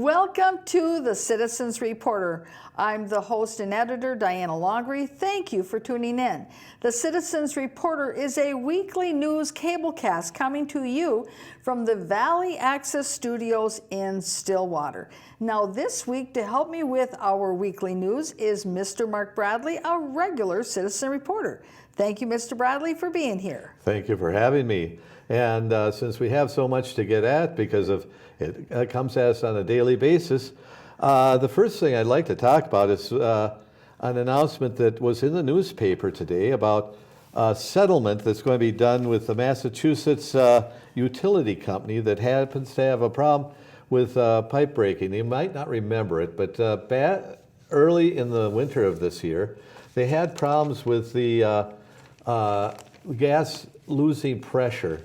Welcome to the Citizens Reporter. I'm the host and editor, Diana Longry. Thank you for tuning in. The Citizens Reporter is a weekly news cablecast coming to you from the Valley Access Studios in Stillwater. Now this week, to help me with our weekly news is Mr. Mark Bradley, a regular Citizen Reporter. Thank you, Mr. Bradley, for being here. Thank you for having me. And since we have so much to get at because of it comes at us on a daily basis, the first thing I'd like to talk about is an announcement that was in the newspaper today about a settlement that's going to be done with the Massachusetts utility company that happens to have a problem with pipe breaking. You might not remember it, but early in the winter of this year, they had problems with the gas losing pressure,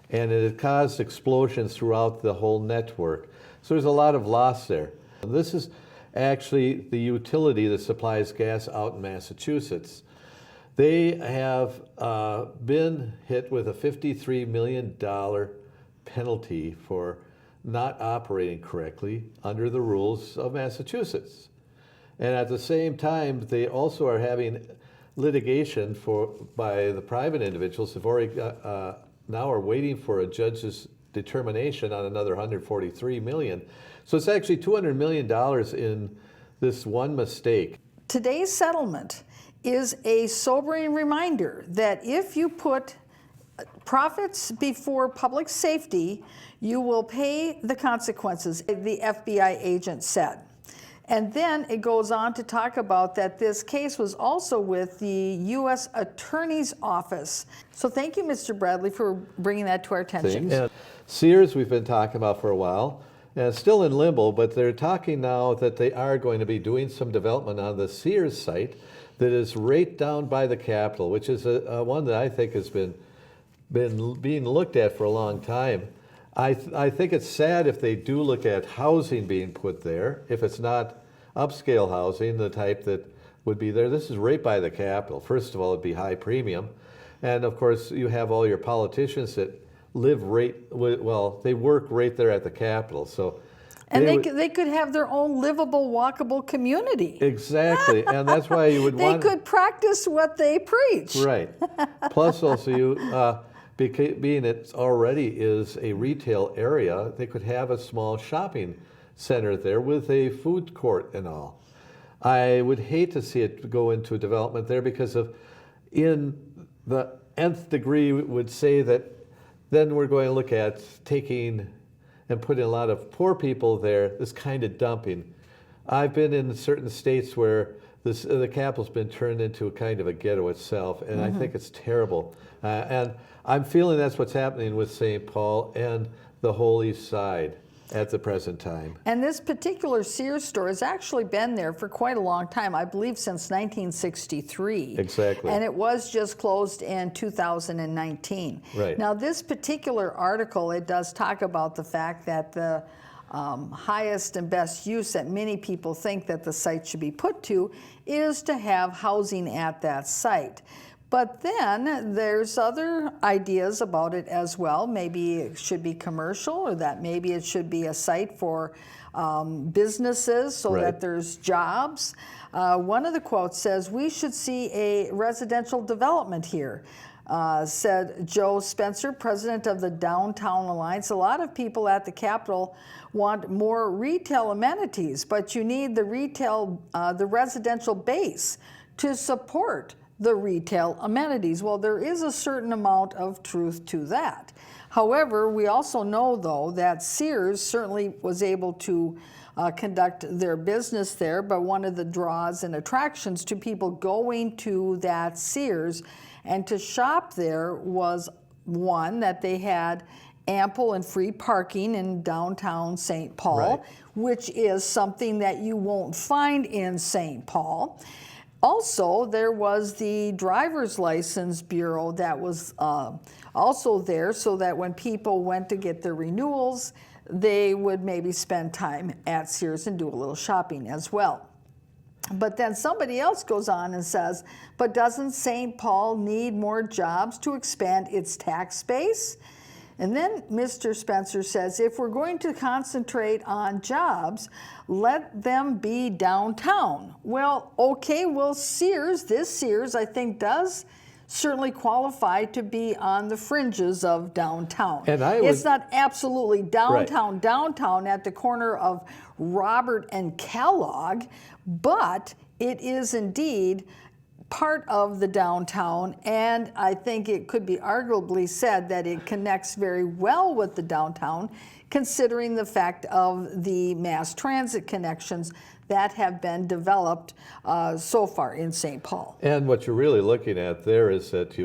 and it had caused explosions throughout the whole network. So there's a lot of loss there. This is actually the utility that supplies gas out in Massachusetts. They have been hit with a $53 million penalty for not operating correctly under the rules of Massachusetts. And at the same time, they also are having litigation by the private individuals. Have already now are waiting for a judge's determination on another $143 million. So it's actually $200 million in this one mistake. Today's settlement is a sobering reminder that if you put profits before public safety, you will pay the consequences, the FBI agent said. And then it goes on to talk about that this case was also with the U.S. Attorney's Office. So thank you, Mr. Bradley, for bringing that to our attention. And Sears we've been talking about for a while, and it's still in limbo, but they're talking now that they are going to be doing some development on the Sears site that is right down by the Capitol, which is one that I think has been being looked at for a long time. I think it's sad if they do look at housing being put there, if it's not upscale housing, the type that would be there. This is right by the Capitol. First of all, it'd be high premium. And of course, you have all your politicians that live they work right there at the Capitol. So and they could have their own livable, walkable community. Exactly, and that's why you would want... They could practice what they preach. Right. Plus also you... being it already is a retail area, they could have a small shopping center there with a food court and all. I would hate to see it go into development there because in the nth degree would say that then we're going to look at taking and putting a lot of poor people there, this kind of dumping. I've been in certain states where the Capitol's been turned into a kind of a ghetto itself, and I think it's terrible. And I'm feeling that's what's happening with St. Paul and the whole East Side at the present time. And this particular Sears store has actually been there for quite a long time, I believe since 1963. Exactly. And it was just closed in 2019. Right. Now this particular article, it does talk about the fact that the highest and best use that many people think that the site should be put to is to have housing at that site. But then there's other ideas about it as well. Maybe it should be commercial, or that maybe it should be a site for businesses so that there's jobs. One of the quotes says, "We should see a residential development here," said Joe Spencer, president of the Downtown Alliance. A lot of people at the Capitol want more retail amenities, but you need the residential base to support the retail amenities. Well, there is a certain amount of truth to that. However, we also know, though, that Sears certainly was able to conduct their business there, but one of the draws and attractions to people going to that Sears and to shop there was, one, that they had ample and free parking in downtown St. Paul, which is something that you won't find in St. Paul. Also, there was the driver's license bureau that was also there, so that when people went to get their renewals, they would maybe spend time at Sears and do a little shopping as well. But then somebody else goes on and says, but doesn't St. Paul need more jobs to expand its tax base? And then Mr. Spencer says, if we're going to concentrate on jobs, let them be downtown. Well, okay, well, this Sears, I think, does certainly qualify to be on the fringes of downtown. And it's not absolutely downtown, downtown at the corner of Robert and Kellogg, but it is indeed part of the downtown, and I think it could be arguably said that it connects very well with the downtown, considering the fact of the mass transit connections that have been developed so far in St. Paul. And what you're really looking at there is that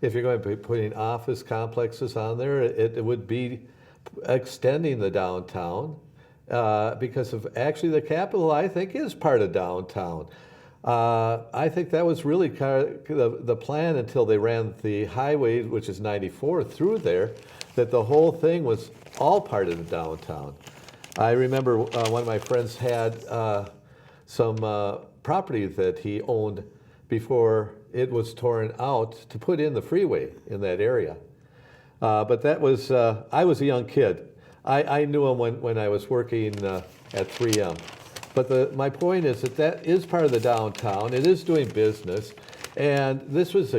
if you're going to be putting office complexes on there, it would be extending the downtown because of actually the Capitol, I think, is part of downtown. I think that was really kind of the plan until they ran the highway, which is 94, through there, that the whole thing was all part of the downtown. I remember one of my friends had some property that he owned before it was torn out to put in the freeway in that area. But that was, I was a young kid. I knew him when I was working at 3M. But my point is that is part of the downtown. It is doing business, and this is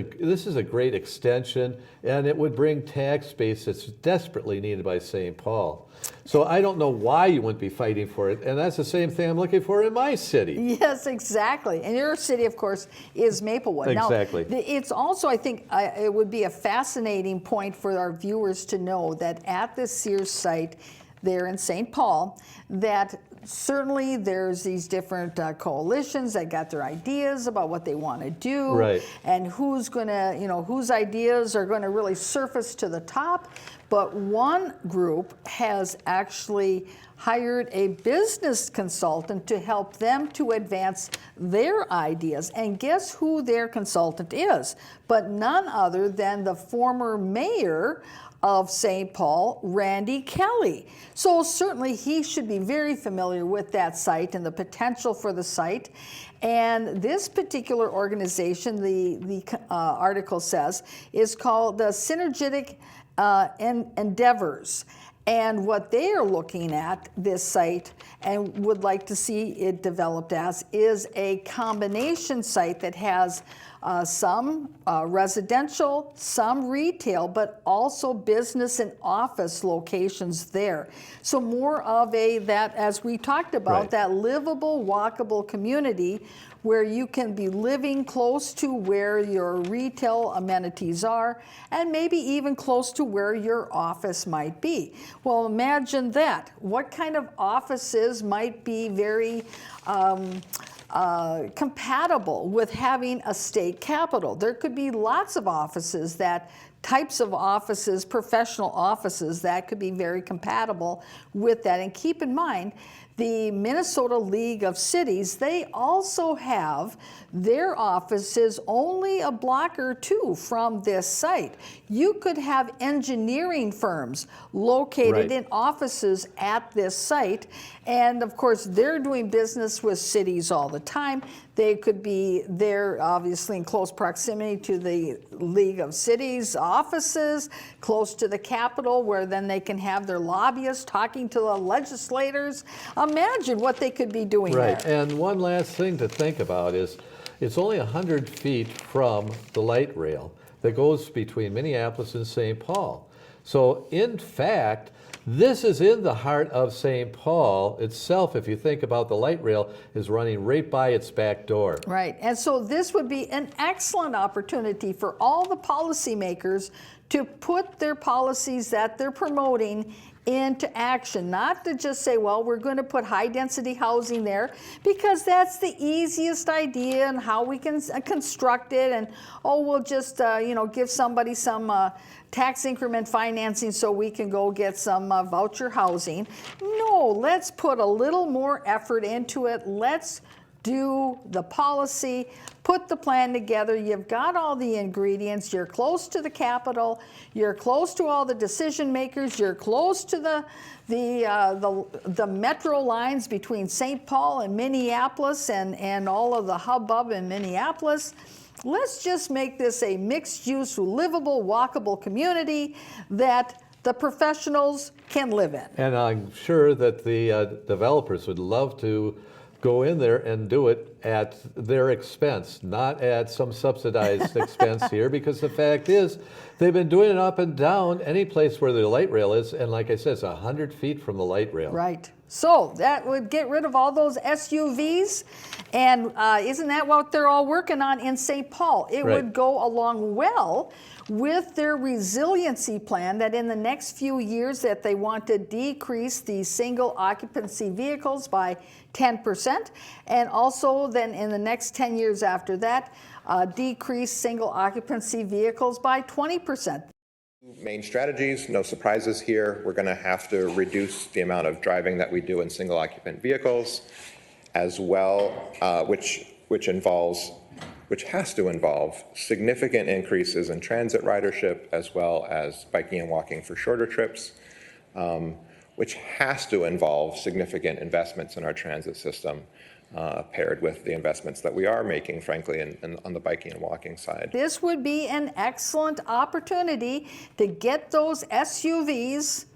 a great extension, and it would bring tax base that's desperately needed by St. Paul. So I don't know why you wouldn't be fighting for it, and that's the same thing I'm looking for in my city. Yes, exactly. And your city, of course, is Maplewood. Exactly. Now, it's also, I think, it would be a fascinating point for our viewers to know that at the Sears site there in St. Paul, that certainly there's these different coalitions that got their ideas about what they want to do, right, and who's going to, whose ideas are going to really surface to the top. But one group has actually hired a business consultant to help them to advance their ideas. And guess who their consultant is? But none other than the former mayor of St. Paul, Randy Kelly. So certainly he should be very familiar with that site and the potential for the site. And this particular organization, the article says, is called the Synergetic Endeavors. And what they are looking at, this site, and would like to see it developed as, is a combination site that has some residential, some retail, but also business and office locations there. So more of that, as we talked about, right, that livable, walkable community where you can be living close to where your retail amenities are, and maybe even close to where your office might be. Well, imagine that. What kind of offices might be very compatible with having a state capitol? There could be lots of offices, types of offices, professional offices that could be very compatible with that. And keep in mind, the Minnesota League of Cities, they also have their offices only a block or two from this site. You could have engineering firms located right, in offices at this site. And of course, they're doing business with cities all the time. They could be there, obviously, in close proximity to the League of Cities offices, close to the Capitol, where then they can have their lobbyists talking to the legislators. Imagine what they could be doing right, there. and one last thing to think about is it's only 100 feet from the light rail that goes between Minneapolis and St. Paul. So in fact, this is in the heart of St. Paul itself. If you think about the light rail is running right by its back door. Right, and so this would be an excellent opportunity for all the policymakers to put their policies that they're promoting into action, not to just say, well, we're going to put high density housing there because that's the easiest idea and how we can construct it, and we'll just give somebody some tax increment financing so we can go get some voucher housing. No, let's put a little more effort into it. Let's do the policy, put the plan together. You've got all the ingredients. You're close to the Capitol. You're close to all the decision makers. You're close to the metro lines between St. Paul and Minneapolis and all of the hubbub in Minneapolis. Let's just make this a mixed-use, livable, walkable community that the professionals can live in. And I'm sure that the developers would love to go in there and do it at their expense, not at some subsidized expense here, because the fact is, they've been doing it up and down any place where the light rail is, and like I said, it's 100 feet from the light rail. Right. So that would get rid of all those SUVs, and isn't that what they're all working on in St. Paul? It Right. would go along well with their resiliency plan that in the next few years that they want to decrease the single occupancy vehicles by 10%, and also then in the next 10 years after that, decrease single occupancy vehicles by 20%. Main strategies, no surprises here. We're going to have to reduce the amount of driving that we do in single occupant vehicles as well, which has to involve significant increases in transit ridership as well as biking and walking for shorter trips, which has to involve significant investments in our transit system, paired with the investments that we are making, frankly, on the biking and walking side. This would be an excellent opportunity to get those SUVs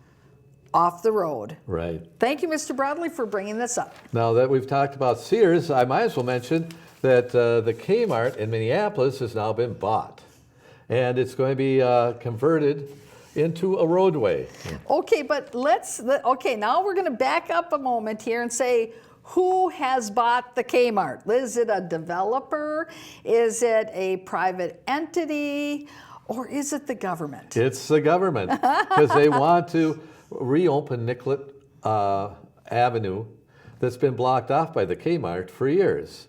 off the road. Right. Thank you, Mr. Bradley, for bringing this up. Now that we've talked about Sears, I might as well mention that the Kmart in Minneapolis has now been bought, and it's going to be converted into a roadway. Okay, but now we're going to back up a moment here and say, who has bought the Kmart? Is it a developer? Is it a private entity? Or is it the government? It's the government, because they want to reopen Nicollet Avenue that's been blocked off by the Kmart for years.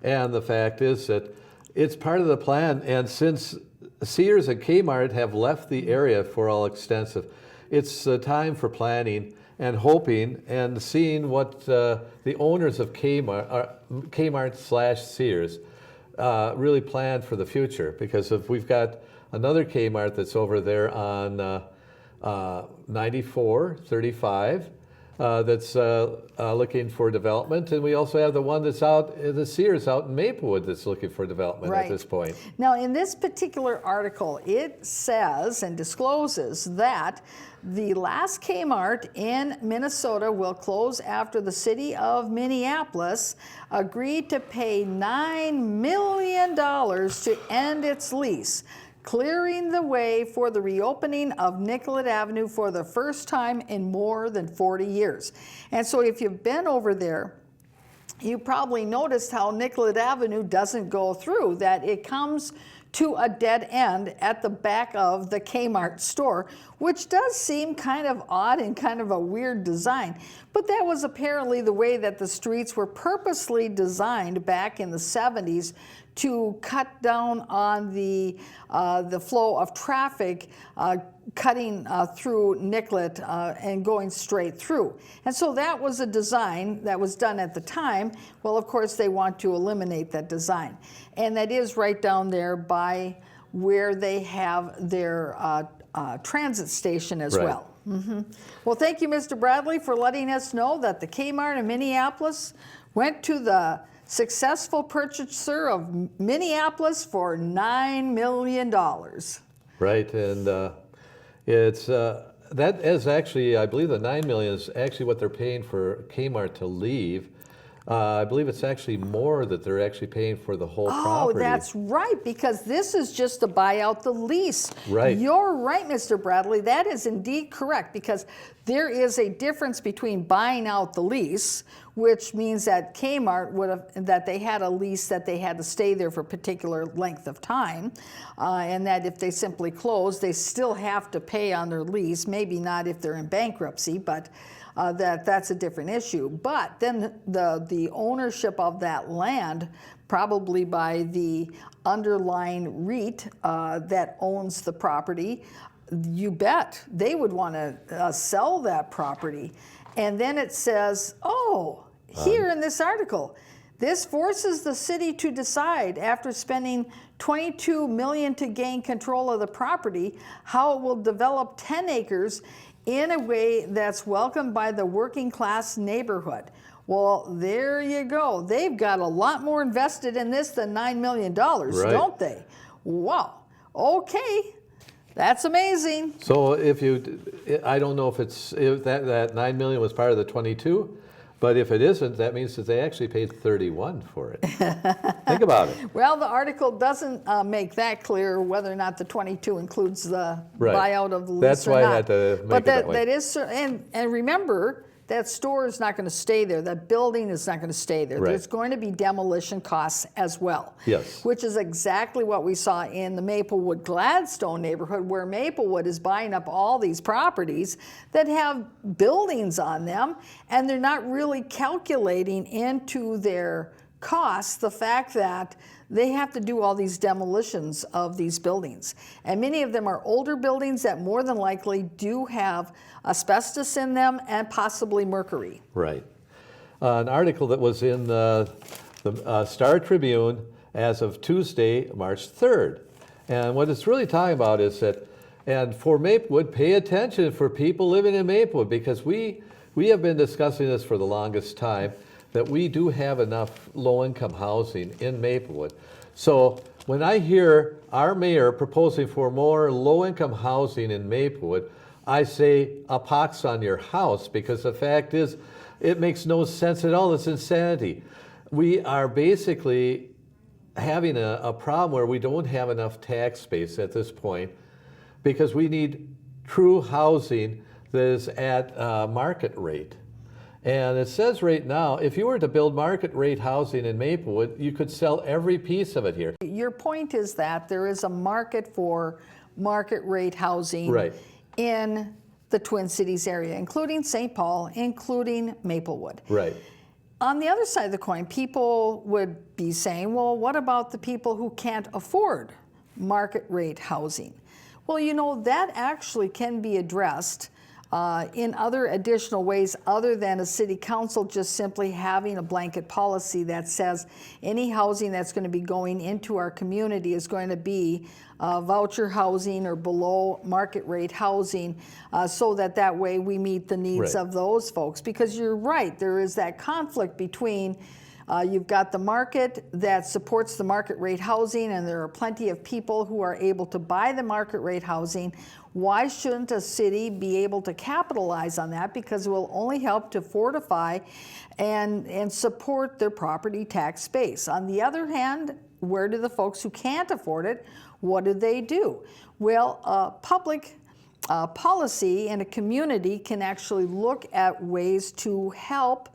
And the fact is that it's part of the plan, and since Sears and Kmart have left the area for all extensive, it's time for planning and hoping and seeing what the owners of Kmart/Sears really plan for the future. Because if we've got another Kmart that's over there on 9435 that's looking for development, and we also have the one that's the Sears out in Maplewood that's looking for development at this point. Now, in this particular article, it says and discloses that the last Kmart in Minnesota will close after the city of Minneapolis agreed to pay $9 million to end its lease, clearing the way for the reopening of Nicollet Avenue for the first time in more than 40 years. And so if you've been over there, you probably noticed how Nicollet Avenue doesn't go through, that it comes to a dead end at the back of the Kmart store, which does seem kind of odd and kind of a weird design. But that was apparently the way that the streets were purposely designed back in the 70s to cut down on the flow of traffic cutting through Nicollet and going straight through. And so that was a design that was done at the time. Well, of course, they want to eliminate that design. And that is right down there by where they have their transit station as well. Well, thank you, Mr. Bradley, for letting us know that the Kmart in Minneapolis went to the successful purchaser of Minneapolis for $9 million. Right, and it's that is actually, I believe the $9 million is actually what they're paying for Kmart to leave. I believe it's actually more that they're actually paying for the whole property. Oh, that's right, because this is just to buy out the lease. Right. You're right, Mr. Bradley. That is indeed correct, because there is a difference between buying out the lease, which means that Kmart that they had a lease that they had to stay there for a particular length of time, and that if they simply close, they still have to pay on their lease. Maybe not if they're in bankruptcy, but that's a different issue. But then the ownership of that land, probably by the underlying REIT that owns the property, you bet they would want to sell that property. And then it says, here in this article, this forces the city to decide, after spending $22 million to gain control of the property, how it will develop 10 acres in a way that's welcomed by the working class neighborhood. Well, there you go. They've got a lot more invested in this than $9 million, don't they? Wow. Okay. That's amazing. So if you, I don't know if that 9 million was part of the 22, but if it isn't, that means that they actually paid 31 for it. Think about it. Well, the article doesn't make that clear whether or not the 22 includes the Right. buyout of the lease That's or why I not. had to make But it that way. that is, and remember, that store is not going to stay there. That building is not going to stay there. Right. There's going to be demolition costs as well. Yes. Which is exactly what we saw in the Maplewood Gladstone neighborhood, where Maplewood is buying up all these properties that have buildings on them, and they're not really calculating into their costs the fact that they have to do all these demolitions of these buildings. And many of them are older buildings that more than likely do have asbestos in them and possibly mercury. Right. An article that was in the Star Tribune as of Tuesday, March 3rd. And what it's really talking about is that, and for Maplewood, pay attention for people living in Maplewood, because we have been discussing this for the longest time, that we do have enough low-income housing in Maplewood. So when I hear our mayor proposing for more low-income housing in Maplewood, I say a pox on your house, because the fact is, it makes no sense at all. It's insanity. We are basically having a problem where we don't have enough tax space at this point, because we need true housing that is at market rate. And it says right now, if you were to build market rate housing in Maplewood, you could sell every piece of it here. Your point is that there is a market for market rate housing Right. in the Twin Cities area, including St. Paul, including Maplewood. Right. On the other side of the coin, people would be saying, well, what about the people who can't afford market rate housing? Well, you know, that actually can be addressed in other additional ways other than a city council just simply having a blanket policy that says any housing that's going to be going into our community is going to be voucher housing or below market rate housing, so that way we meet the needs Right. of those folks. Because you're right, there is that conflict between you've got the market that supports the market rate housing, and there are plenty of people who are able to buy the market rate housing. Why shouldn't a city be able to capitalize on that? Because it will only help to fortify and support their property tax base. On the other hand, where do the folks who can't afford it, what do? Well, public policy in a community can actually look at ways to help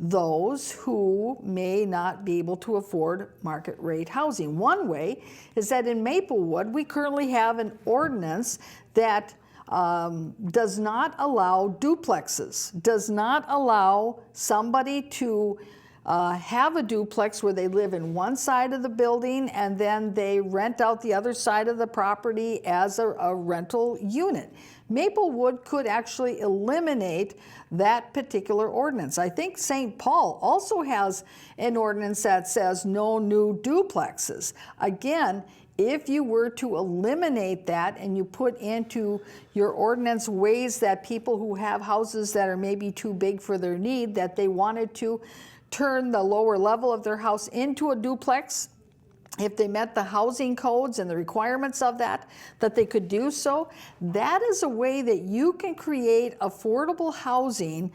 those who may not be able to afford market rate housing. One way is that in Maplewood, we currently have an ordinance that does not allow duplexes, does not allow somebody to have a duplex where they live in one side of the building and then they rent out the other side of the property as a rental unit. Maplewood could actually eliminate that particular ordinance. I think St. Paul also has an ordinance that says no new duplexes. Again, if you were to eliminate that and you put into your ordinance ways that people who have houses that are maybe too big for their need, that they wanted to turn the lower level of their house into a duplex, if they met the housing codes and the requirements of that they could do so. That is a way that you can create affordable housing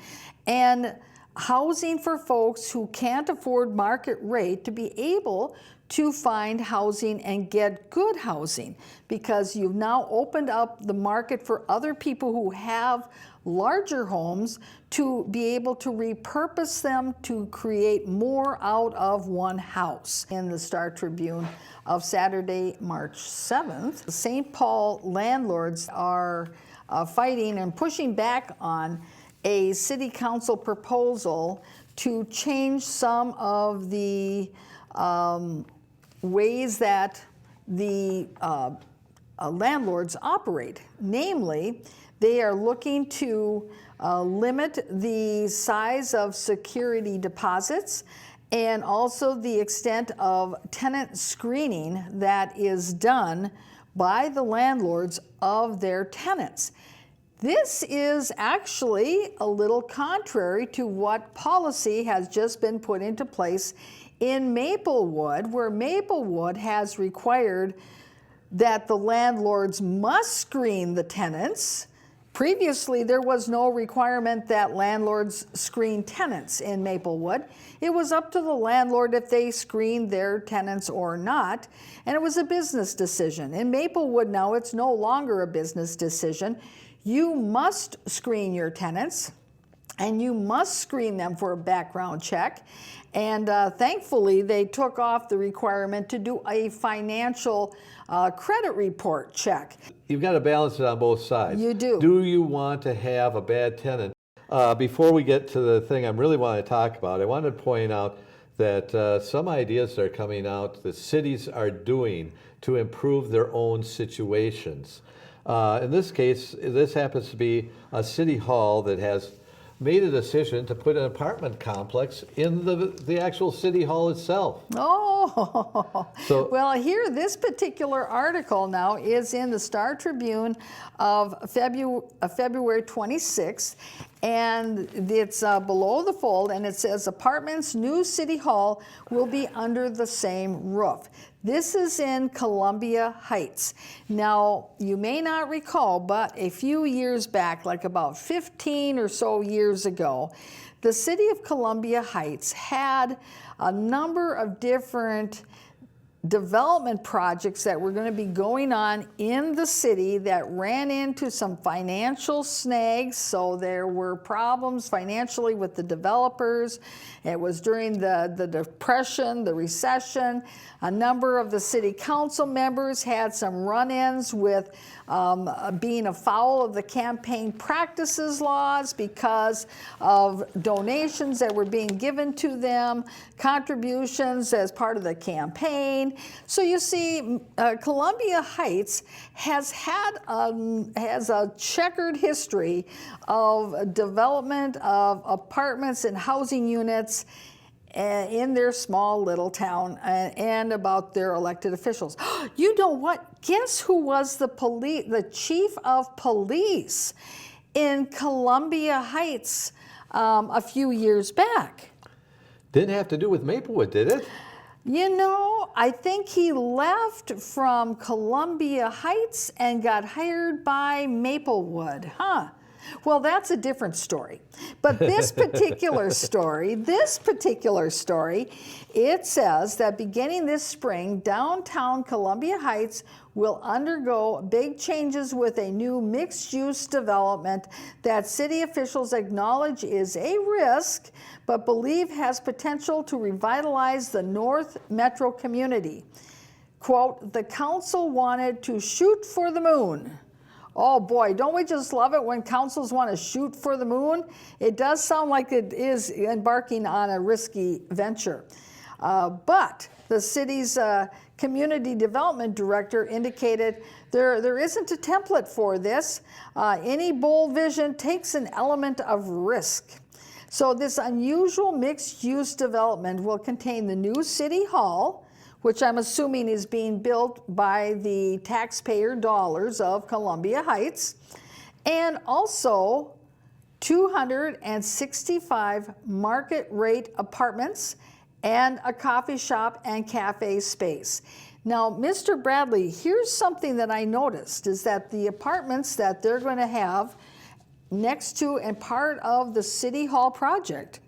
and housing for folks who can't afford market rate to be able to find housing and get good housing, because you've now opened up the market for other people who have larger homes to be able to repurpose them to create more out of one house. In the Star Tribune of Saturday, March 7th, St. Paul landlords are fighting and pushing back on a city council proposal to change some of the ways that the landlords operate. Namely, they are looking to limit the size of security deposits and also the extent of tenant screening that is done by the landlords of their tenants. This is actually a little contrary to what policy has just been put into place in Maplewood, where Maplewood has required that the landlords must screen the tenants. Previously, there was no requirement that landlords screen tenants in Maplewood. It was up to the landlord if they screened their tenants or not, and it was a business decision. In Maplewood now, it's no longer a business decision. You must screen your tenants, and you must screen them for a background check. And thankfully, they took off the requirement to do a financial credit report check. You've got to balance it on both sides. You do. Do you want to have a bad tenant? Before we get to the thing I really want to talk about, I want to point out that some ideas are coming out that cities are doing to improve their own situations. In this case, this happens to be a city hall that has made a decision to put an apartment complex in the actual city hall itself. Oh, So- well, here, this particular article now is in the Star Tribune of February 26th, and it's below the fold, and it says, apartments, new city hall will be under the same roof. This is in Columbia Heights. Now, you may not recall, but a few years back, like about 15 or so years ago, the city of Columbia Heights had a number of different development projects that were going to be going on in the city that ran into some financial snags. So there were problems financially with the developers. It was during the Depression, the recession. A number of the city council members had some run-ins with being afoul of the campaign practices laws because of donations that were being given to them, contributions as part of the campaign. So you see, Columbia Heights has a checkered history of development of apartments and housing units in their small little town and about their elected officials. You know what? Guess who was the chief of police in Columbia Heights a few years back? Didn't have to do with Maplewood, did it? You know, I think he left from Columbia Heights and got hired by Maplewood, huh? Well, that's a different story. But this particular story, it says that beginning this spring, downtown Columbia Heights will undergo big changes with a new mixed-use development that city officials acknowledge is a risk, but believe has potential to revitalize the North Metro community. Quote, the council wanted to shoot for the moon. Oh boy, don't we just love it when councils want to shoot for the moon? It does sound like it is embarking on a risky venture. But the city's community development director indicated there isn't a template for this. Any bold vision takes an element of risk. So this unusual mixed-use development will contain the new city hall, which I'm assuming is being built by the taxpayer dollars of Columbia Heights, and also 265 market rate apartments and a coffee shop and cafe space. Now, Mr. Bradley, here's something that I noticed, is that the apartments that they're going to have next to and part of the City Hall project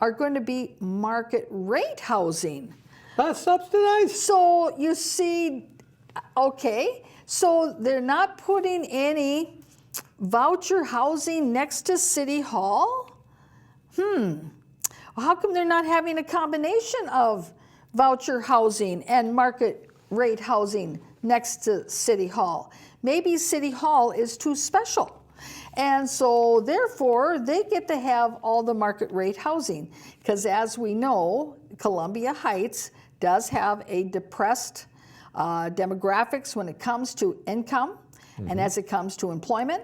are going to be market rate housing. Not subsidized? So you see, okay, so they're not putting any voucher housing next to City Hall? Well, how come they're not having a combination of voucher housing and market rate housing next to City Hall? Maybe City Hall is too special. And so therefore, they get to have all the market rate housing. Because as we know, Columbia Heights does have a depressed demographics when it comes to income, and as it comes to employment,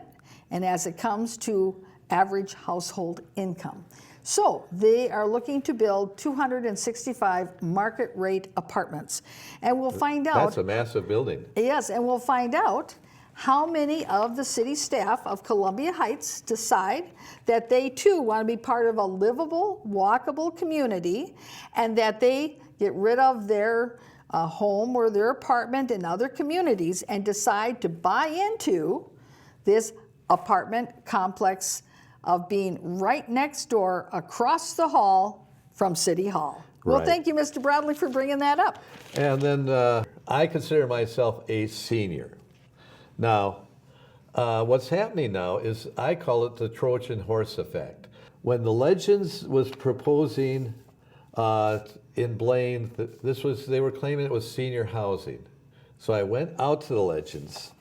and as it comes to average household income. So they are looking to build 265 market rate apartments. And we'll find out. That's a massive building. Yes, and we'll find out how many of the city staff of Columbia Heights decide that they too want to be part of a livable, walkable community, and that they get rid of their a home or their apartment in other communities and decide to buy into this apartment complex of being right next door across the hall from City Hall. Well, Right. thank you, Mr. Bradley, for bringing that up. And then I consider myself a senior. Now, what's happening now is I call it the Trojan horse effect. When the Legends was proposing in Blaine, they were claiming it was senior housing. So I went out to the Legends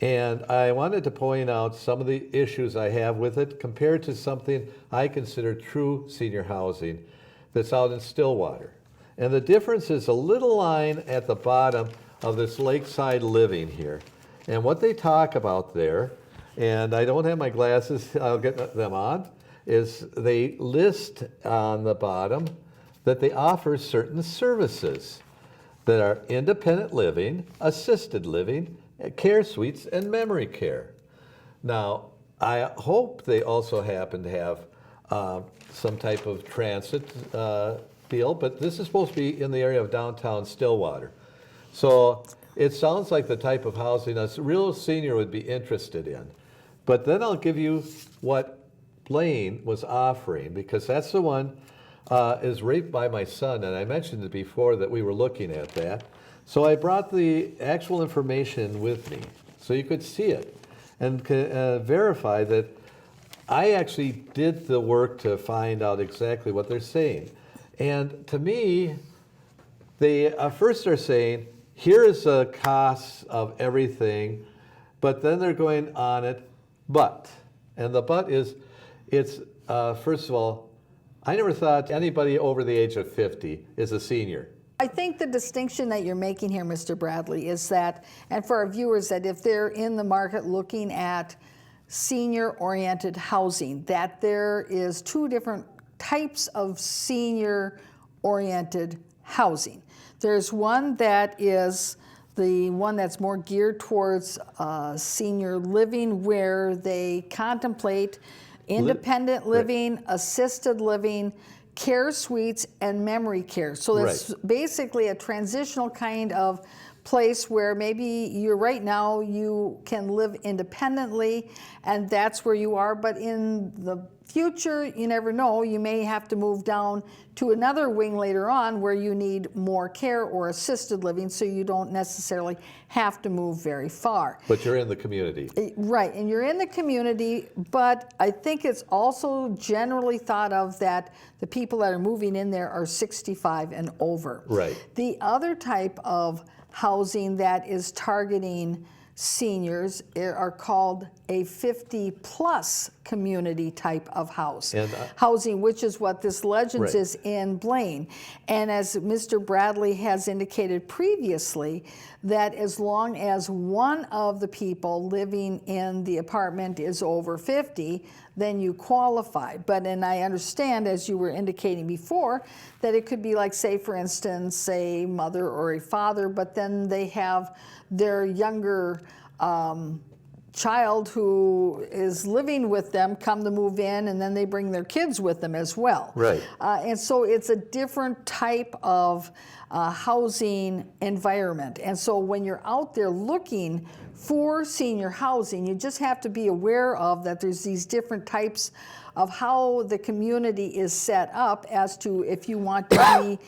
and I wanted to point out some of the issues I have with it compared to something I consider true senior housing that's out in Stillwater. And the difference is a little line at the bottom of this lakeside living here. And what they talk about there, and I don't have my glasses, I'll get them on, is they list on the bottom that they offer certain services that are independent living, assisted living, care suites, and memory care. Now, I hope they also happen to have some type of transit deal, but this is supposed to be in the area of downtown Stillwater. So it sounds like the type of housing a real senior would be interested in. But then I'll give you what Blaine was offering, because that's the one is right by my son, and I mentioned it before that we were looking at that. So I brought the actual information with me so you could see it and verify that I actually did the work to find out exactly what they're saying. And to me, they first are saying, here is the cost of everything, but then they're going on it, but. And the but is, it's, first of all, I never thought anybody over the age of 50 is a senior. I think the distinction that you're making here, Mr. Bradley, is that, and for our viewers, that if they're in the market looking at senior-oriented housing, that there is two different types of senior-oriented housing. There's one that is the one that's more geared towards senior living, where they contemplate independent living, assisted living, care suites, and memory care. So that's basically a transitional kind of place where maybe you're right now, you can live independently, and that's where you are. But in the future, you never know, you may have to move down to another wing later on where you need more care or assisted living, so you don't necessarily have to move very far. But you're in the community. Right, and you're in the community, but I think it's also generally thought of that the people that are moving in there are 65 and over. Right. The other type of housing that is targeting seniors are called a 50-plus community type of house. And, housing, which is what this Legends Right. is in Blaine. And as Mr. Bradley has indicated previously, that as long as one of the people living in the apartment is over 50, then you qualify. But, and I understand, as you were indicating before, that it could be like, say, for instance, a mother or a father, but then they have their younger child who is living with them come to move in, and then they bring their kids with them as well. Right. And so it's a different type of housing environment. And so when you're out there looking for senior housing, you just have to be aware of that there's these different types of how the community is set up as to if you want to be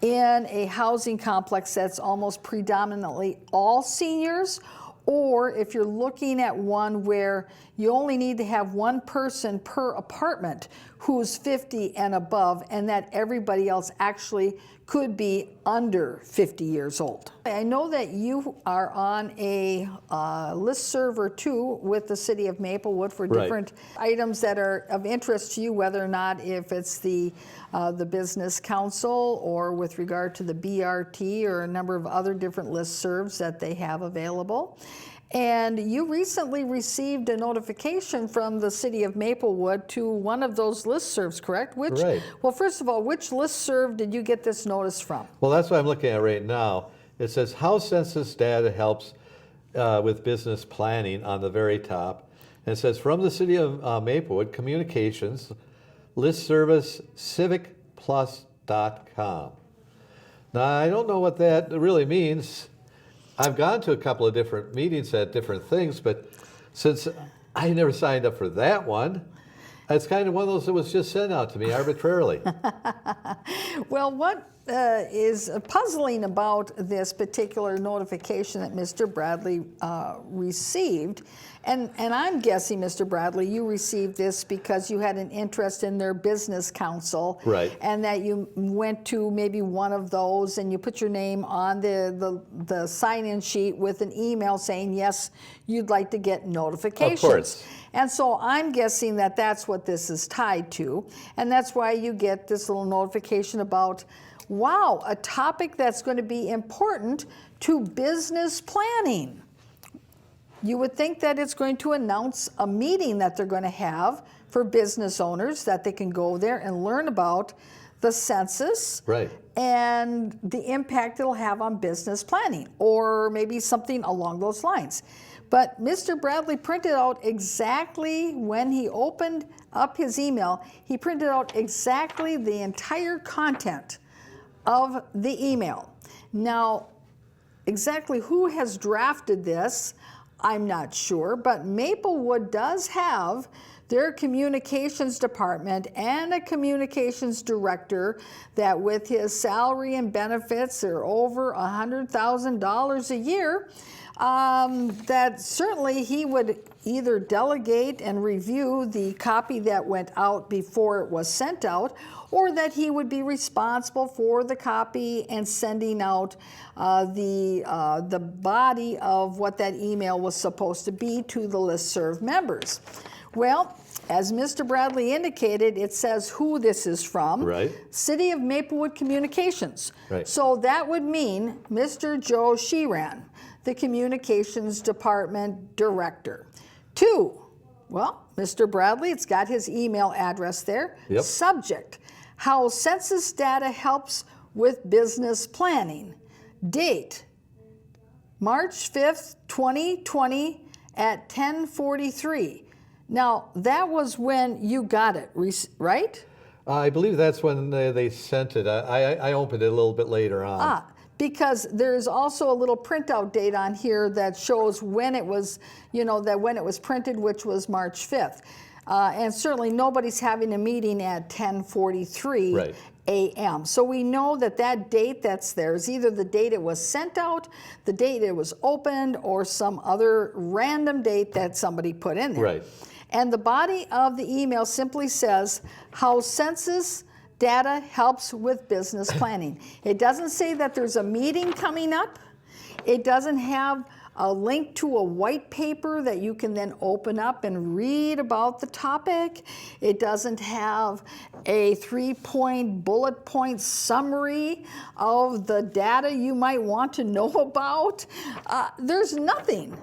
in a housing complex that's almost predominantly all seniors, or if you're looking at one where you only need to have one person per apartment who's 50 and above, and that everybody else actually could be under 50 years old. I know that you are on a listserv or two with the city of Maplewood for different items that are of interest to you, whether or not if it's the business council or with regard to the BRT or a number of other different listservs that they have available. And you recently received a notification from the city of Maplewood to one of those listservs, correct? Which, Right. Well, first of all, which listserv did you get this notice from? Well, that's what I'm looking at right now. It says House Census data helps with business planning on the very top. And it says from the city of Maplewood, communications, list service, civicplus.com. Now, I don't know what that really means. I've gone to a couple of different meetings at different things, but since I never signed up for that one, it's kind of one of those that was just sent out to me arbitrarily. Well, what is puzzling about this particular notification that Mr. Bradley received, and I'm guessing, Mr. Bradley, you received this because you had an interest in their business council, Right. and that you went to maybe one of those and you put your name on the sign-in sheet with an email saying, yes, you'd like to get notifications. Of course. And so I'm guessing that that's what this is tied to, and that's why you get this little notification about, wow, a topic that's going to be important to business planning. You would think that it's going to announce a meeting that they're going to have for business owners, that they can go there and learn about the census, Right. and the impact it'll have on business planning, or maybe something along those lines. But Mr. Bradley printed out exactly, when he opened up his email, he printed out exactly the entire content of the email. Now, exactly who has drafted this, I'm not sure, but Maplewood does have their communications department and a communications director that, with his salary and benefits, are over $100,000 a year, that certainly he would either delegate and review the copy that went out before it was sent out, or that he would be responsible for the copy and sending out the body of what that email was supposed to be to the listserv members. Well, as Mr. Bradley indicated, it says who this is from. Right. City of Maplewood Communications. Right. So that would mean Mr. Joe Sheeran, the Communications Department Director. 2, well, Mr. Bradley, it's got his email address there. Yep. Subject, how census data helps with business planning. Date, March 5th, 2020 at 10:43. Now, that was when you got it, right? I believe that's when they sent it. I opened it a little bit later on. Because there's also a little printout date on here that shows when it was, when it was printed, which was March 5th. And certainly nobody's having a meeting at 10:43 Right. a.m. So we know that that date that's there is either the date it was sent out, the date it was opened, or some other random date that somebody put in there. Right. And the body of the email simply says how census data helps with business planning. It doesn't say that there's a meeting coming up. It doesn't have a link to a white paper that you can then open up and read about the topic. It doesn't have a 3-point bullet point summary of the data you might want to know about. There's nothing.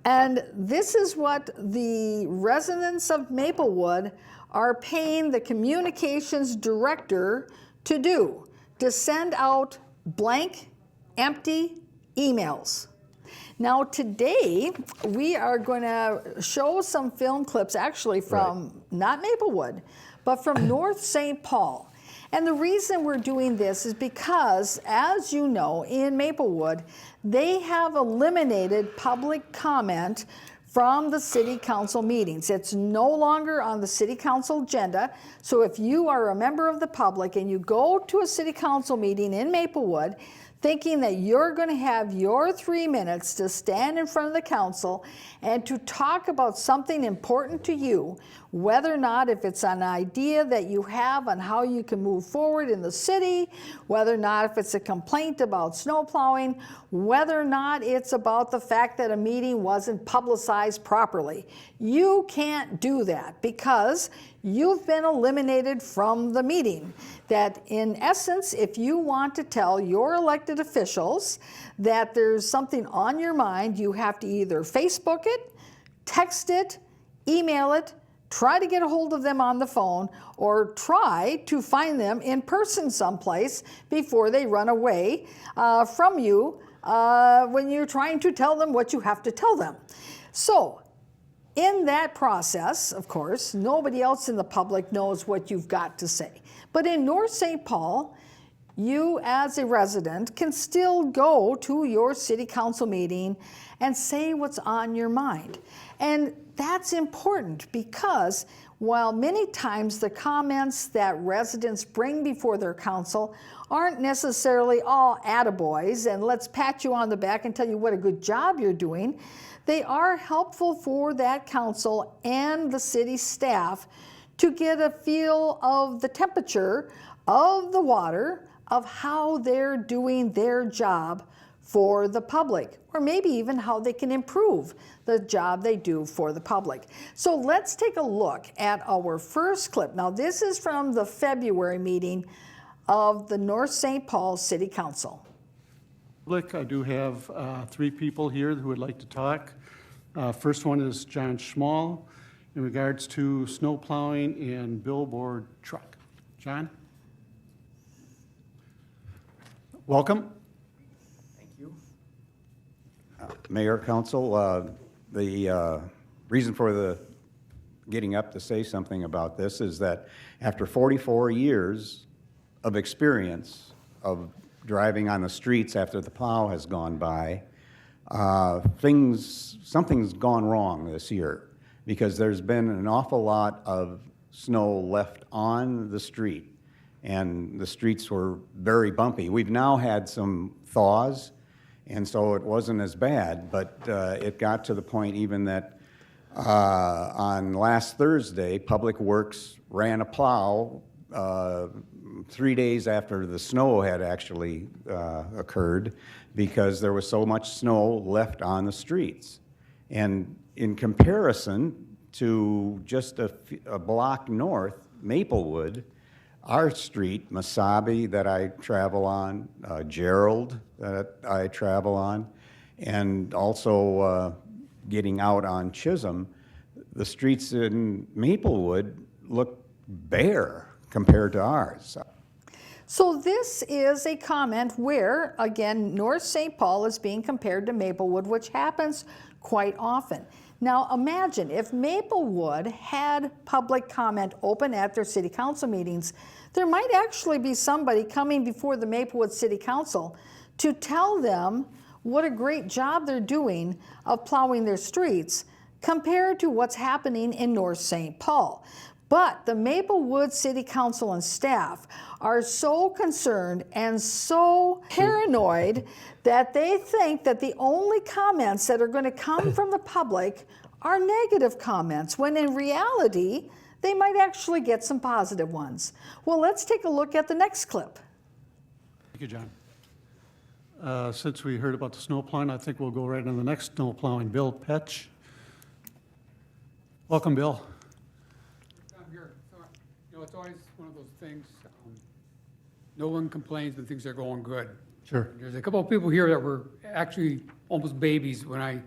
And this is what the residents of Maplewood are paying the communications director to do, to send out blank, empty emails. Now today, we are going to show some film clips actually from not Maplewood, but from North St. Paul. And the reason we're doing this is because, as you know, in Maplewood, they have eliminated public comment from the city council meetings. It's no longer on the city council agenda. So if you are a member of the public and you go to a city council meeting in Maplewood thinking that you're going to have your 3 minutes to stand in front of the council and to talk about something important to you, whether or not if it's an idea that you have on how you can move forward in the city, whether or not if it's a complaint about snow plowing, whether or not it's about the fact that a meeting wasn't publicized properly. You can't do that because you've been eliminated from the meeting. That in essence, if you want to tell your elected officials that there's something on your mind, you have to either Facebook it, text it, email it, try to get a hold of them on the phone, or try to find them in person someplace before they run away from you when you're trying to tell them what you have to tell them. So, in that process, of course, nobody else in the public knows what you've got to say. But in North St. Paul, you as a resident can still go to your city council meeting and say what's on your mind. And that's important because while many times the comments that residents bring before their council aren't necessarily all attaboys and let's pat you on the back and tell you what a good job you're doing, they are helpful for that council and the city staff to get a feel of the temperature of the water, of how they're doing their job for the public, or maybe even how they can improve the job they do for the public. So let's take a look at our first clip. Now this is from the February meeting of the North St. Paul City Council. I do have 3 people here who would like to talk. First one is John Schmall in regards to snow plowing and billboard truck. John? Welcome. Thank you. Mayor, Council, the reason for the getting up to say something about this is that after 44 years of experience of driving on the streets after the plow has gone by, something's gone wrong this year because there's been an awful lot of snow left on the street, and the streets were very bumpy. We've now had some thaws, and so it wasn't as bad, but it got to the point even that on last Thursday, Public Works ran a plow 3 days after the snow had actually occurred because there was so much snow left on the streets. And in comparison to just a block north, Maplewood, our street, Masabi, that I travel on, Gerald, that I travel on, and also getting out on Chisholm, the streets in Maplewood look bare compared to ours. So this is a comment where, again, North St. Paul is being compared to Maplewood, which happens quite often. Now imagine if Maplewood had public comment open at their city council meetings, there might actually be somebody coming before the Maplewood City Council to tell them what a great job they're doing of plowing their streets compared to what's happening in North St. Paul. But the Maplewood City Council and staff are so concerned and so paranoid that they think that the only comments that are going to come from the public are negative comments, when in reality, they might actually get some positive ones. Well, let's take a look at the next clip. Thank you, John. Since we heard about the snow plowing, I think we'll go right into the next snow plowing. Bill Petch. Welcome, Bill. I'm here. So, it's always one of those things, no one complains when things are going good. Sure. There's a couple of people here that were actually almost babies when I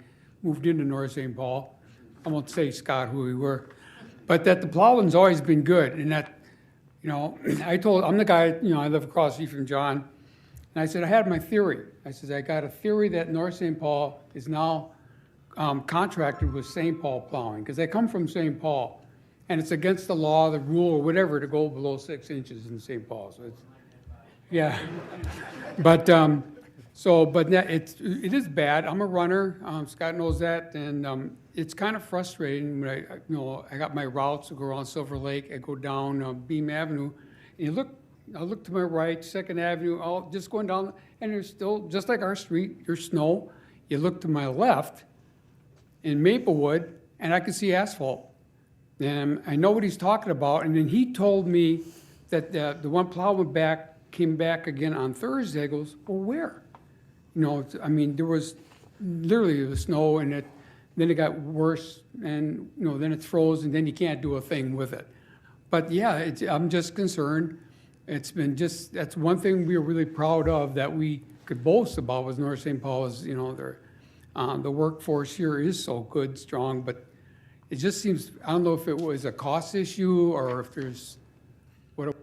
moved into North St. Paul. I won't say, Scott, who we were, but that the plowing's always been good, and that, I'm the guy, I live across the street from John, and I said, I had my theory. I said, I got a theory that North St. Paul is now contracted with St. Paul plowing, because I come from St. Paul, and it's against the law, the rule, or whatever, to go below 6 inches in St. Paul. So it's, yeah. But it is bad. I'm a runner. Scott knows that, and it's kind of frustrating when I got my routes to go around Silver Lake. I go down Beam Avenue, and I look to my right, 2nd Avenue, just going down, and there's still, just like our street, there's snow. You look to my left in Maplewood, and I can see asphalt. And I know what he's talking about, and then he told me that the one plow came back again on Thursday. I goes, well, where? There was literally the snow, and then it got worse, and then it's frozen, and then you can't do a thing with it. But yeah, I'm just concerned. It's been that's one thing we are really proud of that we could boast about with North St. Paul is, the workforce here is so good, strong, but it just seems, I don't know if it was a cost issue or if there's what.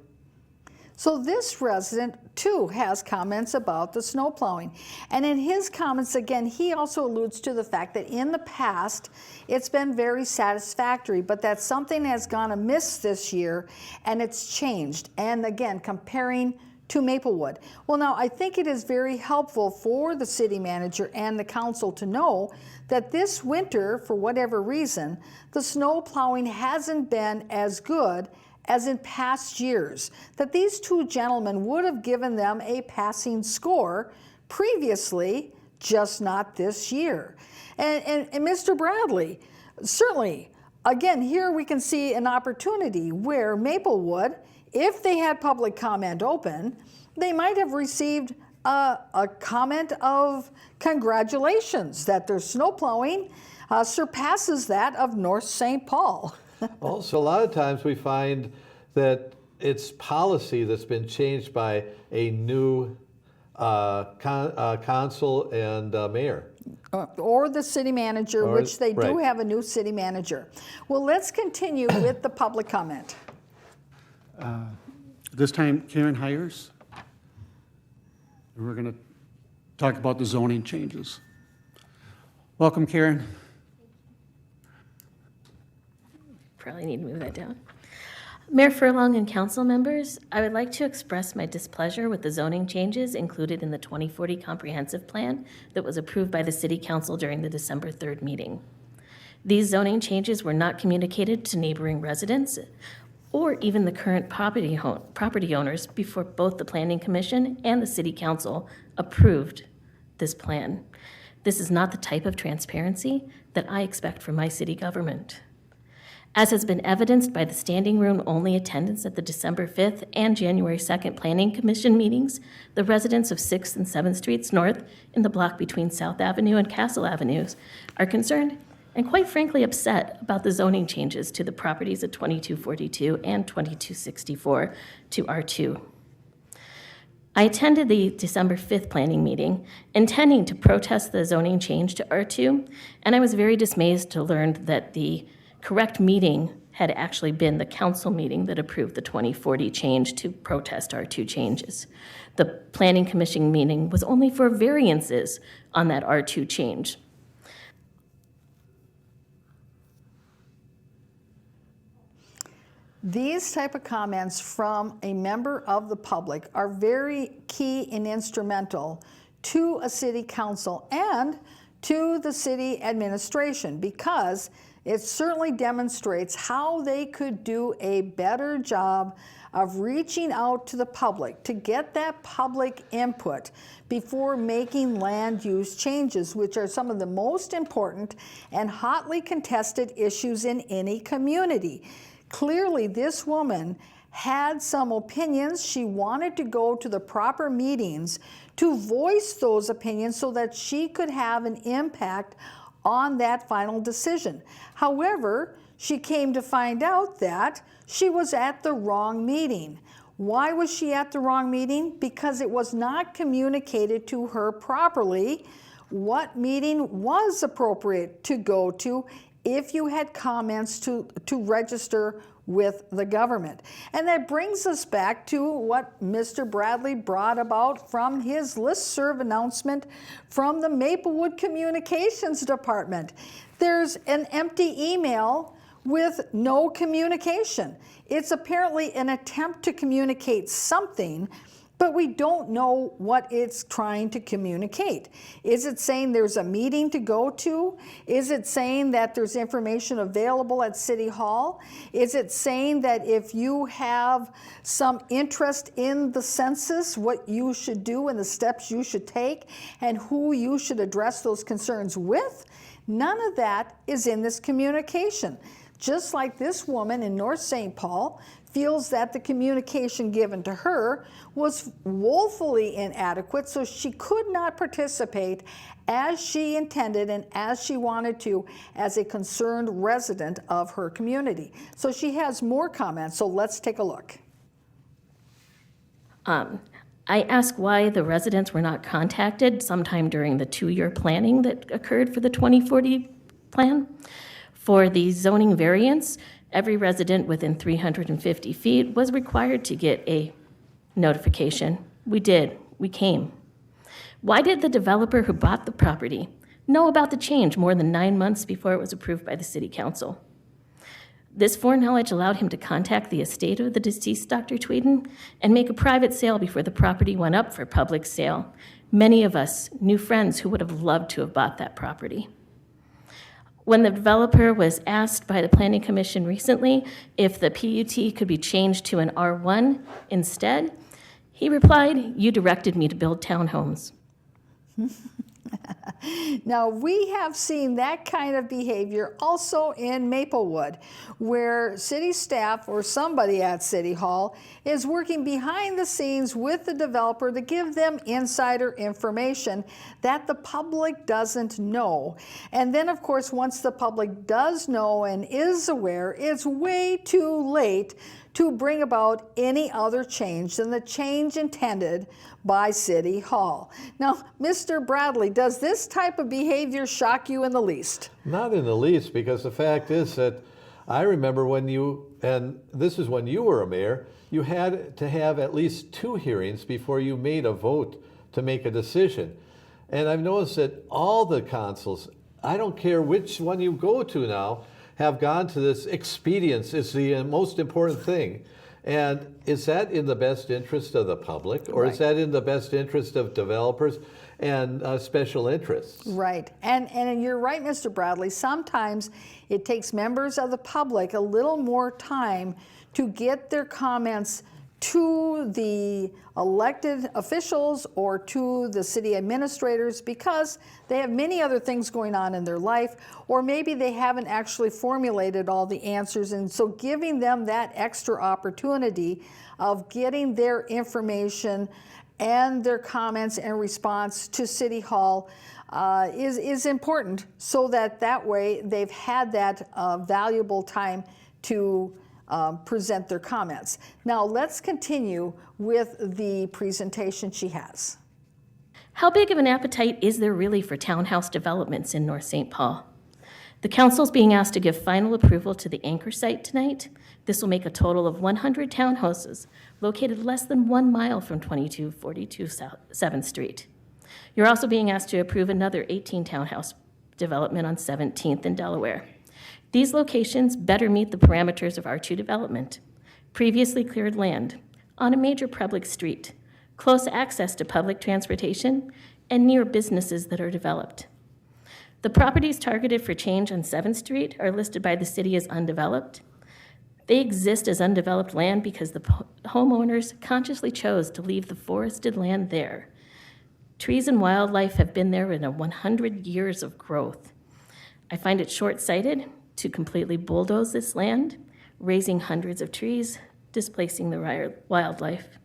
So this resident, too, has comments about the snow plowing. And in his comments, again, he also alludes to the fact that in the past, it's been very satisfactory, but that something has gone amiss this year, and it's changed. And again, comparing to Maplewood. Well, now, I think it is very helpful for the city manager and the council to know that this winter, for whatever reason, the snow plowing hasn't been as good as in past years, that these two gentlemen would have given them a passing score previously, just not this year. And Mr. Bradley, certainly, again, here we can see an opportunity where Maplewood, if they had public comment open, they might have received a comment of congratulations that their snow plowing surpasses that of North St. Paul. Also, a lot of times we find that it's policy that's been changed by a new council and mayor. Or the city manager, Or- which they do right. have a new city manager. Well, let's continue with the public comment. This time Karen Hires. And we're going to talk about the zoning changes. Welcome, Karen. Probably need to move that down. Mayor Furlong and council members, I would like to express my displeasure with the zoning changes included in the 2040 comprehensive plan that was approved by the city council during the December 3rd meeting. These zoning changes were not communicated to neighboring residents or even the current property owners before both the planning commission and the city council approved this plan. This is not the type of transparency that I expect from my city government. As has been evidenced by the standing room only attendance at the December 5th and January 2nd Planning Commission meetings, the residents of 6th and 7th Streets North in the block between South Avenue and Castle Avenues are concerned and quite frankly upset about the zoning changes to the properties at 2242 and 2264 to R2. I attended the December 5th planning meeting, intending to protest the zoning change to R2, and I was very dismayed to learn that the correct meeting had actually been the council meeting that approved the 2040 change to protest R2 changes. The planning commission meeting was only for variances on that R2 change. These type of comments from a member of the public are very key and instrumental to a city council and to the city administration, because it certainly demonstrates how they could do a better job of reaching out to the public to get that public input before making land use changes, which are some of the most important and hotly contested issues in any community. Clearly, this woman had some opinions. She wanted to go to the proper meetings to voice those opinions so that she could have an impact on that final decision. However, she came to find out that she was at the wrong meeting. Why was she at the wrong meeting? Because it was not communicated to her properly what meeting was appropriate to go to if you had comments to register with the government. And that brings us back to what Mr. Bradley brought about from his listserv announcement from the Maplewood Communications Department. There's an empty email with no communication. It's apparently an attempt to communicate something, but we don't know what it's trying to communicate. Is it saying there's a meeting to go to? Is it saying that there's information available at City Hall? Is it saying that if you have some interest in the census, what you should do and the steps you should take and who you should address those concerns with? None of that is in this communication. Just like this woman in North St. Paul feels that the communication given to her was woefully inadequate, so she could not participate as she intended and as she wanted to as a concerned resident of her community. So she has more comments, so let's take a look. I asked why the residents were not contacted sometime during the 2-year planning that occurred for the 2040 plan. For the zoning variance, every resident within 350 feet was required to get a notification. We did. We came. Why did the developer who bought the property know about the change more than 9 months before it was approved by the city council? This foreknowledge allowed him to contact the estate of the deceased Dr. Tweeden and make a private sale before the property went up for public sale. Many of us knew friends who would have loved to have bought that property. When the developer was asked by the Planning Commission recently if the PUT could be changed to an R1 instead, he replied, "You directed me to build townhomes." Now, we have seen that kind of behavior also in Maplewood, where city staff or somebody at City Hall is working behind the scenes with the developer to give them insider information that the public doesn't know. And then, of course, once the public does know and is aware, it's way too late to bring about any other change than the change intended by City Hall. Now, Mr. Bradley, does this type of behavior shock you in the least? Not in the least, because the fact is that I remember when you, and this is when you were a mayor, you had to have at least 2 hearings before you made a vote to make a decision. And I've noticed that all the councils, I don't care which one you go to now, have gone to this expedience is the most important thing. And is that in the best interest of the public, or is that in the best interest of developers and special interests? Right. And you're right, Mr. Bradley. Sometimes it takes members of the public a little more time to get their comments to the elected officials or to the city administrators because they have many other things going on in their life, or maybe they haven't actually formulated all the answers. And so giving them that extra opportunity of getting their information and their comments and response to City Hall is important, so that way they've had that valuable time to present their comments. Now let's continue with the presentation she has. How big of an appetite is there really for townhouse developments in North St. Paul? The council's being asked to give final approval to the anchor site tonight. This will make a total of 100 townhouses located less than 1 mile from 2242 7th Street. You're also being asked to approve another 18 townhouse development on 17th in Delaware. These locations better meet the parameters of R2 development: previously cleared land, on a major public street, close access to public transportation, and near businesses that are developed. The properties targeted for change on 7th Street are listed by the city as undeveloped. They exist as undeveloped land because the homeowners consciously chose to leave the forested land there. Trees and wildlife have been there in 100 years of growth. I find it short-sighted to completely bulldoze this land, raising hundreds of trees, displacing the wildlife.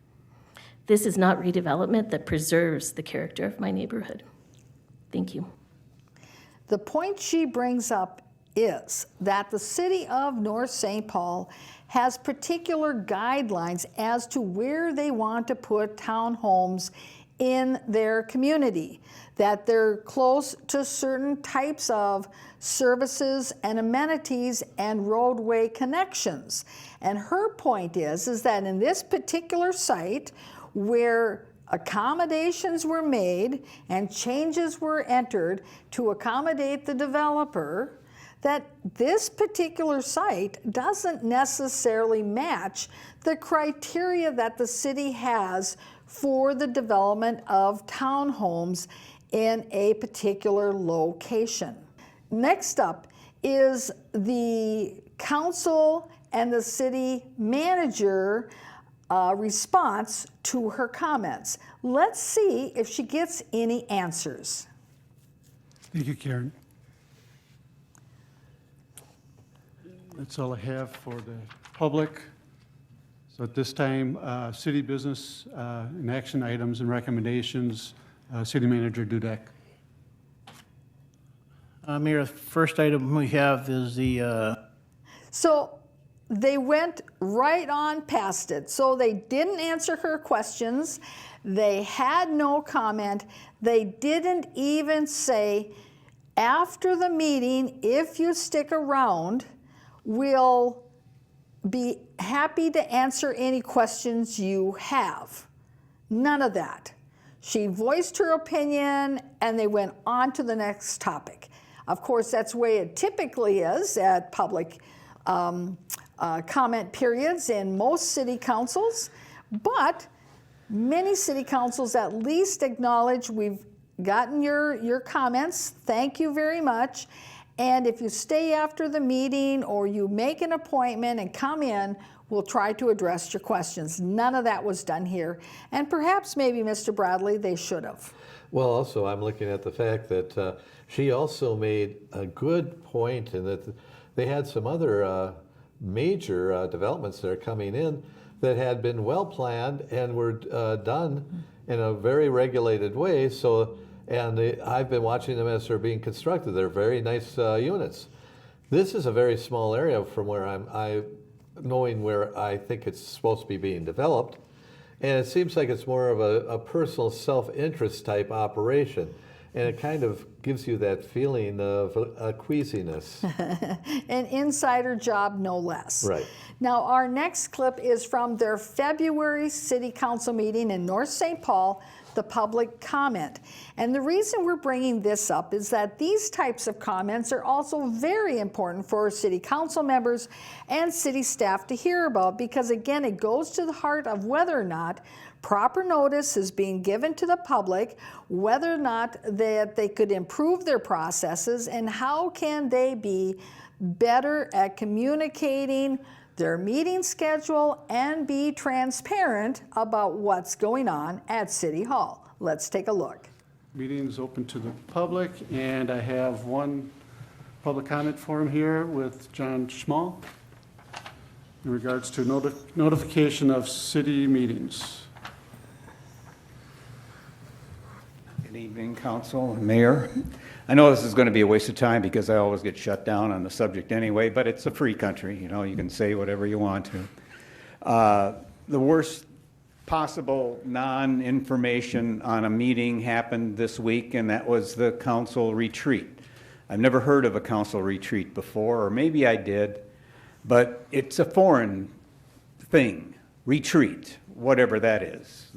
This is not redevelopment that preserves the character of my neighborhood. Thank you. The point she brings up is that the city of North St. Paul has particular guidelines as to where they want to put townhomes in their community, that they're close to certain types of services and amenities and roadway connections. And her point is that in this particular site where accommodations were made and changes were entered to accommodate the developer, that this particular site doesn't necessarily match the criteria that the city has for the development of townhomes in a particular location. Next up is the council and the city manager response to her comments. Let's see if she gets any answers. Thank you, Karen. That's all I have for the public. So at this time, city business and action items and recommendations, City Manager Dudek. Mayor, the first item we have is the, So they went right on past it. So they didn't answer her questions. They had no comment. They didn't even say, after the meeting, if you stick around, we'll be happy to answer any questions you have. None of that. She voiced her opinion and they went on to the next topic. Of course, that's the way it typically is at public comment periods in most city councils, but many city councils at least acknowledge we've gotten your comments. Thank you very much. And if you stay after the meeting or you make an appointment and come in, we'll try to address your questions. None of that was done here. And perhaps maybe, Mr. Bradley, they should have. Well, also, I'm looking at the fact that she also made a good point in that they had some other major developments that are coming in that had been well planned and were done in a very regulated way. So, and I've been watching them as they're being constructed. They're very nice units. This is a very small area from where knowing where I think it's supposed to be being developed. And it seems like it's more of a personal self-interest type operation. And it kind of gives you that feeling of queasiness. An insider job, no less. Right. Now, our next clip is from their February City Council meeting in North St. Paul, the public comment. And the reason we're bringing this up is that these types of comments are also very important for city council members and city staff to hear about, because again, it goes to the heart of whether or not proper notice is being given to the public, whether or not that they could improve their processes, and how can they be better at communicating their meeting schedule and be transparent about what's going on at City Hall. Let's take a look. Meeting is open to the public, and I have one public comment form here with John Schmall in regards to notification of city meetings. Good evening, Council and Mayor. I know this is going to be a waste of time because I always get shut down on the subject anyway, but it's a free country. You know, you can say whatever you want to. The worst possible non-information on a meeting happened this week, and that was the council retreat. I've never heard of a council retreat before, or maybe I did, but it's a foreign thing, retreat, whatever that is.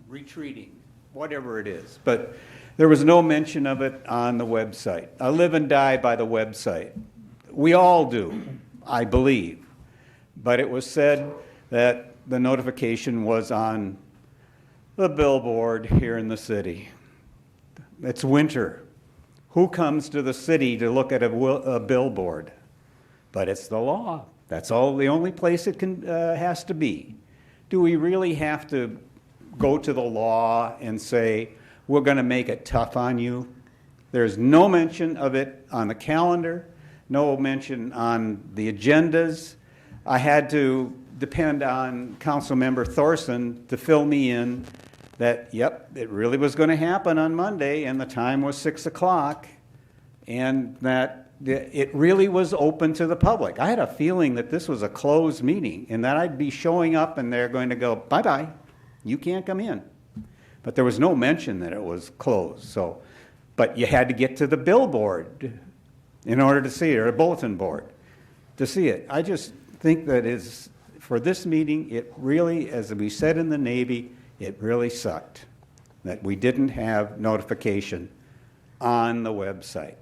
Retreating, whatever it is. But there was no mention of it on the website. I live and die by the website. We all do, I believe. But it was said that the notification was on the billboard here in the city. It's winter. Who comes to the city to look at a billboard? But it's the law. That's the only place it has to be. Do we really have to go to the law and say, we're going to make it tough on you? There's no mention of it on the calendar, no mention on the agendas. I had to depend on Councilmember Thorson to fill me in that, yep, it really was going to happen on Monday, and the time was 6 o'clock, and that it really was open to the public. I had a feeling that this was a closed meeting, and that I'd be showing up and they're going to go, bye-bye, you can't come in. But there was no mention that it was closed. So, but you had to get to the billboard in order to see it, or a bulletin board to see it. I just think that is, for this meeting, it really, as we said in the Navy, it really sucked that we didn't have notification on the website.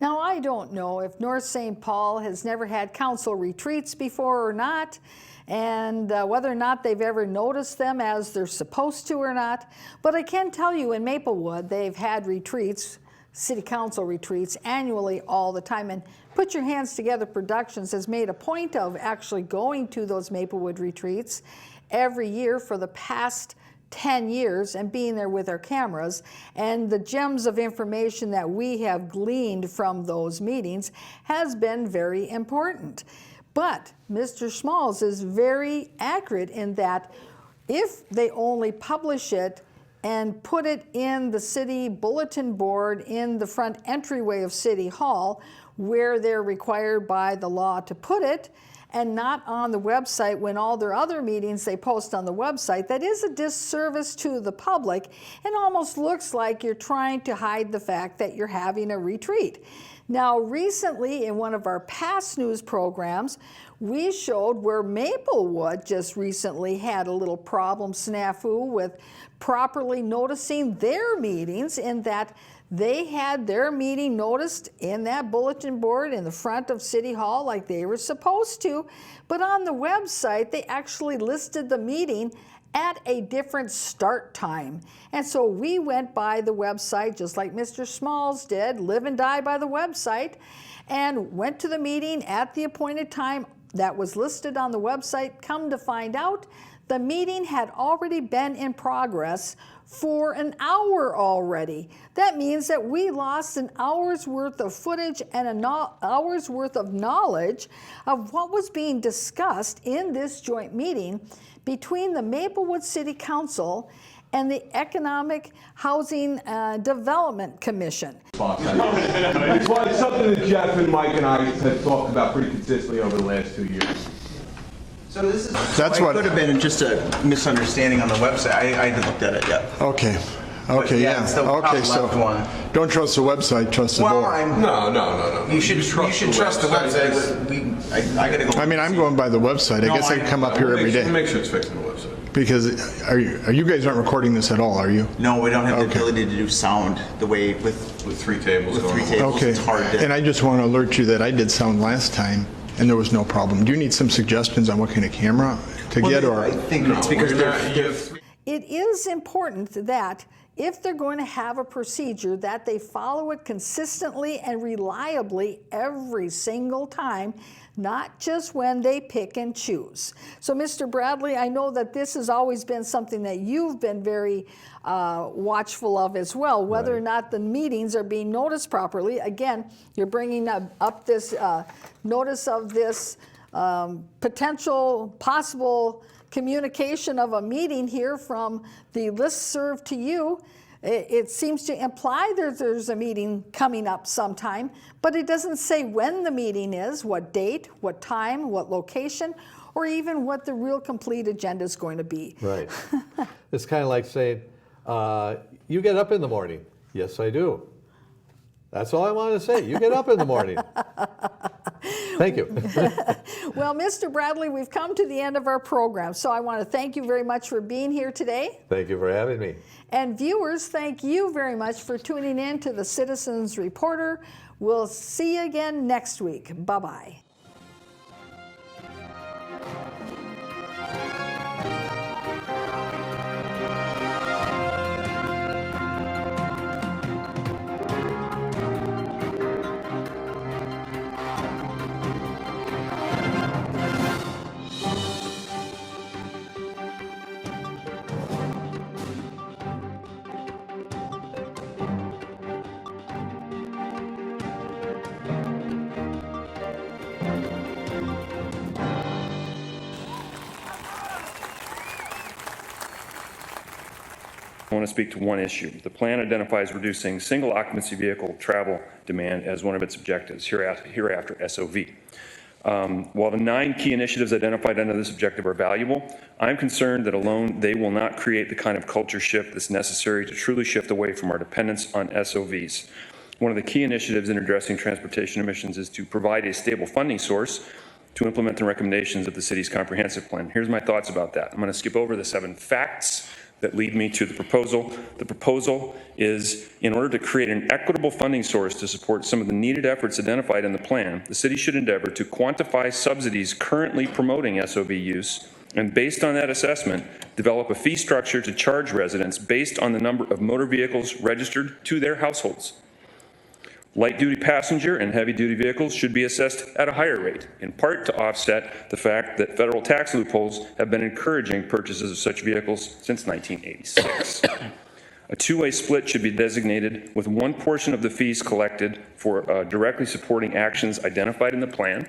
Now, I don't know if North St. Paul has never had council retreats before or not, and whether or not they've ever noticed them as they're supposed to or not. But I can tell you in Maplewood, they've had retreats, city council retreats, annually all the time. And Put Your Hands Together Productions has made a point of actually going to those Maplewood retreats every year for the past 10 years and being there with our cameras. And the gems of information that we have gleaned from those meetings has been very important. But Mr. Schmalz is very accurate in that if they only publish it and put it in the city bulletin board in the front entryway of City Hall, where they're required by the law to put it, and not on the website when all their other meetings they post on the website, that is a disservice to the public and almost looks like you're trying to hide the fact that you're having a retreat. Now, recently in one of our past news programs, we showed where Maplewood just recently had a little problem snafu with properly noticing their meetings, in that They had their meeting noticed in that bulletin board in the front of City Hall like they were supposed to, but on the website they actually listed the meeting at a different start time. And so we went by the website just like Mr. Smalls did, live and die by the website, and went to the meeting at the appointed time that was listed on the website. Come to find out, the meeting had already been in progress for an hour already. That means that we lost an hour's worth of footage and an hour's worth of knowledge of what was being discussed in this joint meeting between the Maplewood City Council and the Economic Housing Development Commission. It's something that Jeff and Mike and I have talked about pretty consistently over the last 2 years. So this is, could have been just a misunderstanding on the website. I hadn't looked at it yet. Okay. But Okay, yeah, yeah. it's the top Okay, left so one. don't trust the website, trust the Well, board. No. You should trust the website. I gotta go. I mean, I'm going by the website. I No, guess I I- can come up here every day. Make sure it's fixed on the website. Because are you guys aren't recording this at all, are you? No, we don't have the Okay. ability to do sound the way with 3 tables with going 3 on. tables. Okay. It's hard to. And I just want to alert you that I did sound last time and there was no problem. Do you need some suggestions on what kind of camera to get Well, or? I think it's because they're It is important that if they're going to have a procedure, that they follow it consistently and reliably every single time, not just when they pick and choose. So, Mr. Bradley, I know that this has always been something that you've been very watchful of as well, whether or not the meetings are being noticed properly. Again, you're bringing up this notice of this possible communication of a meeting here from the listserv to you. It seems to imply that there's a meeting coming up sometime, but it doesn't say when the meeting is, what date, what time, what location, or even what the real complete agenda is going to be. Right. It's kind of like saying, you get up in the morning. Yes, I do. That's all I want to say. You get up in the morning. Thank you. Well, Mr. Bradley, we've come to the end of our program, so I want to thank you very much for being here today. Thank you for having me. And viewers, thank you very much for tuning in to the Citizens Reporter. We'll see you again next week. Bye-bye. I want to speak to one issue. The plan identifies reducing single occupancy vehicle travel demand as one of its objectives, hereafter SOV. While the 9 key initiatives identified under this objective are valuable, I'm concerned that alone they will not create the kind of culture shift that's necessary to truly shift away from our dependence on SOVs. One of the key initiatives in addressing transportation emissions is to provide a stable funding source to implement the recommendations of the city's comprehensive plan. Here's my thoughts about that. I'm going to skip over the 7 facts that lead me to the proposal. The proposal is, in order to create an equitable funding source to support some of the needed efforts identified in the plan, the city should endeavor to quantify subsidies currently promoting SOV use, and based on that assessment, develop a fee structure to charge residents based on the number of motor vehicles registered to their households. Light-duty passenger and heavy-duty vehicles should be assessed at a higher rate, in part to offset the fact that federal tax loopholes have been encouraging purchases of such vehicles since 1986. A two-way split should be designated, with one portion of the fees collected for directly supporting actions identified in the plan,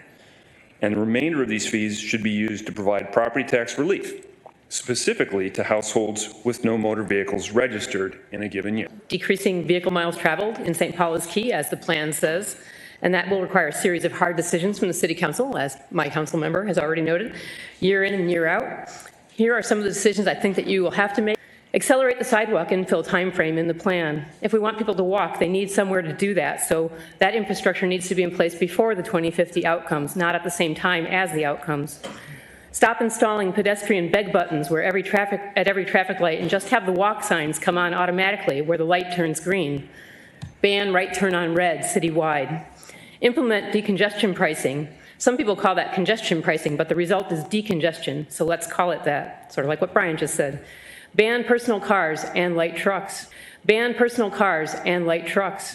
and the remainder of these fees should be used to provide property tax relief, specifically to households with no motor vehicles registered in a given year. Decreasing vehicle miles traveled in St. Paul is key, as the plan says, and that will require a series of hard decisions from the City Council, as my council member has already noted, year in and year out. Here are some of the decisions I think that you will have to make. Accelerate the sidewalk infill timeframe in the plan. If we want people to walk, they need somewhere to do that, so that infrastructure needs to be in place before the 2050 outcomes, not at the same time as the outcomes. Stop installing pedestrian beg buttons at every traffic light and just have the walk signs come on automatically where the light turns green. Ban right turn on red citywide. Implement decongestion pricing. Some people call that congestion pricing, but the result is decongestion, so let's call it that, sort of like what Brian just said. Ban personal cars and light trucks. Ban personal cars and light trucks.